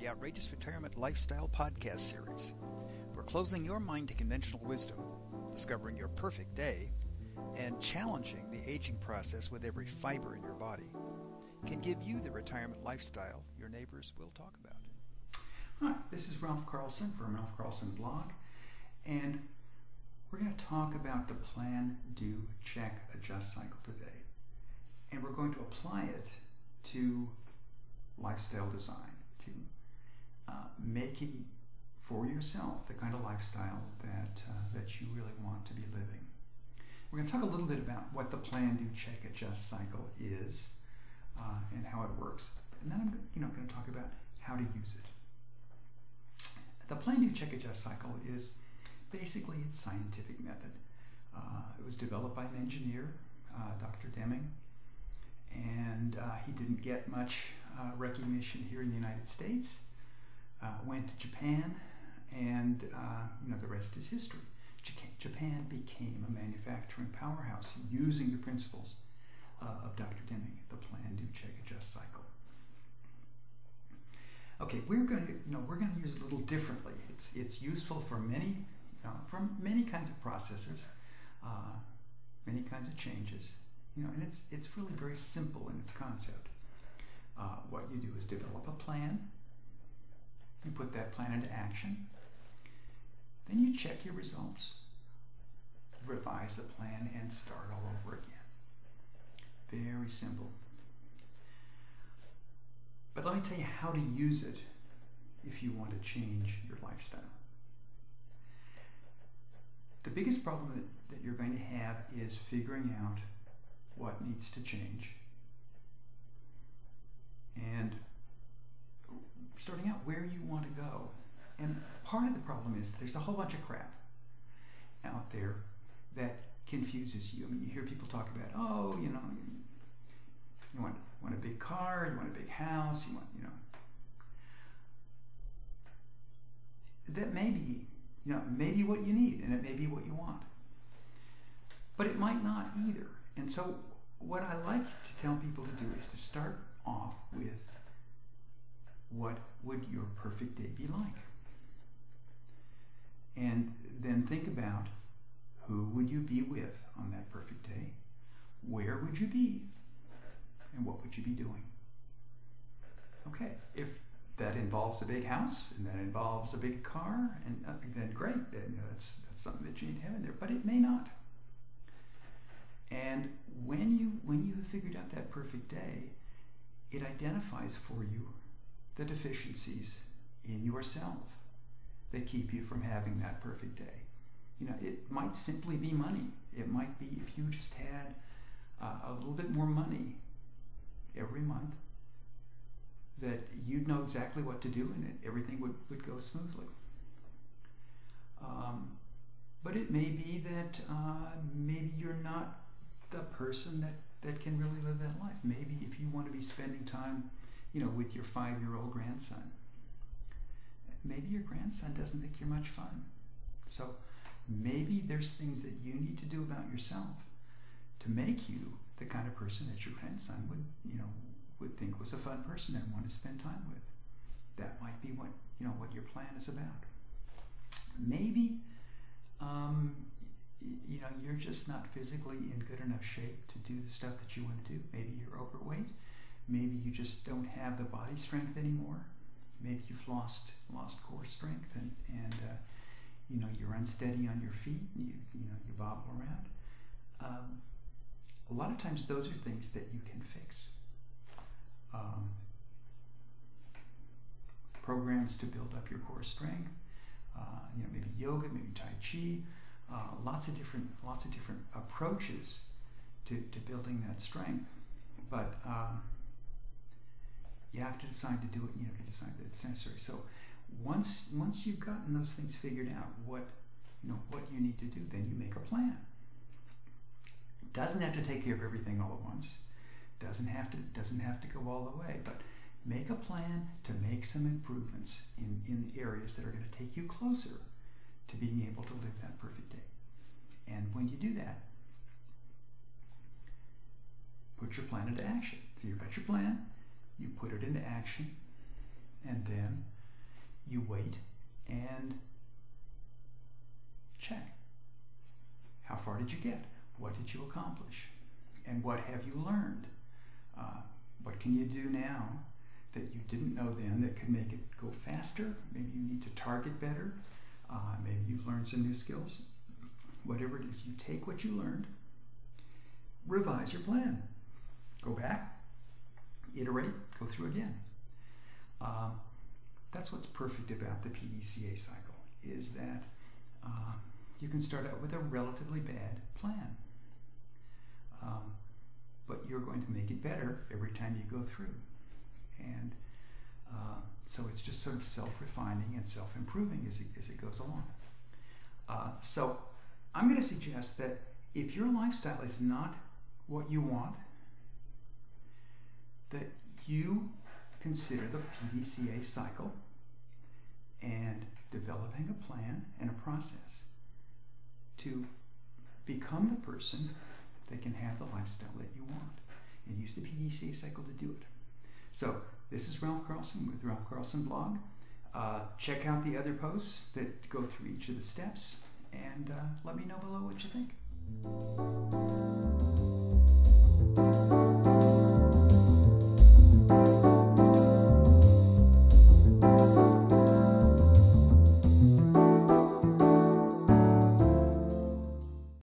the Outrageous Retirement Lifestyle podcast series. We're closing your mind to conventional wisdom, discovering your perfect day, and challenging the aging process with every fiber in your body. Can give you the retirement lifestyle your neighbors will talk about. Hi, this is Ralph Carlson from Ralph Carlson Blog, and we're going to talk about the Plan, Do, Check, Adjust cycle today. And we're going to apply it to lifestyle design, to making for yourself the kind of lifestyle that you really want to be living. We're going to talk a little bit about what the Plan, Do, Check, Adjust cycle is and how it works. And then I'm going to talk about how to use it. The Plan, Do, Check, Adjust cycle is basically its scientific method. It was developed by an engineer, Dr. Deming, and he didn't get much recognition here in the United States. Went to Japan, and the rest is history. Japan became a manufacturing powerhouse using the principles of Dr. Deming, the Plan, Do, Check, Adjust cycle. Okay, we're going to use it a little differently. It's useful for many kinds of processes, many kinds of changes. And it's really very simple in its concept. What you do is develop a plan. You put that plan into action. Then you check your results, revise the plan, and start all over again. Very simple. But let me tell you how to use it if you want to change your lifestyle. The biggest problem that you're going to have is figuring out what needs to change and starting out where you want to go. And part of the problem is there's a whole bunch of crap out there that confuses you. I mean, you hear people talk about, you want a big car, you want a big house, you want, that may be what you need, and it may be what you want. But it might not either. And so what I like to tell people to do is to start off with, what would your perfect day be like? And then think about, who would you be with on that perfect day? Where would you be? And what would you be doing? Okay, if that involves a big house and that involves a big car, and then great, then that's something that you need to have in there. But it may not. And when you have figured out that perfect day, it identifies for you the deficiencies in yourself that keep you from having that perfect day. It might simply be money. It might be if you just had a little bit more money every month, that you'd know exactly what to do and everything would go smoothly. But it may be that maybe you're not the person that can really live that life. Maybe if you want to be spending time, with your 5-year-old grandson, maybe your grandson doesn't think you're much fun. So maybe there's things that you need to do about yourself to make you the kind of person that your grandson would think was a fun person and want to spend time with. That might be what your plan is about. Maybe you're just not physically in good enough shape to do the stuff that you want to do. Maybe you're overweight. Maybe you just don't have the body strength anymore. Maybe you've lost core strength and you're unsteady on your feet and you bobble around. A lot of times those are things that you can fix. Programs to build up your core strength, maybe yoga, maybe Tai Chi, lots of different approaches to building that strength. But you have to decide to do it, and you have to decide that it's necessary. So once you've gotten those things figured out, what you need to do, then you make a plan. It doesn't have to take care of everything all at once. Doesn't have to go all the way, but make a plan to make some improvements in the areas that are going to take you closer to being able to live that perfect day. And when you do that, put your plan into action. So you've got your plan, you put it into action, and then you wait and check. How far did you get? What did you accomplish? And what have you learned? What can you do now that you didn't know then that could make it go faster? Maybe you need to target better. Maybe you've learned some new skills. Whatever it is, you take what you learned, revise your plan. Go back, iterate, go through again. That's what's perfect about the PDCA cycle, is that you can start out with a relatively bad plan. But you're going to make it better every time you go through. And so it's just sort of self-refining and self-improving as it goes along. So I'm going to suggest that if your lifestyle is not what you want, that you consider the PDCA cycle and developing a plan and a process to become the person that can have the lifestyle that you want, and use the PDCA cycle to do it. So this is Ralph Carlson with Ralph Carlson Blog. Check out the other posts that go through each of the steps, and let me know below what you think.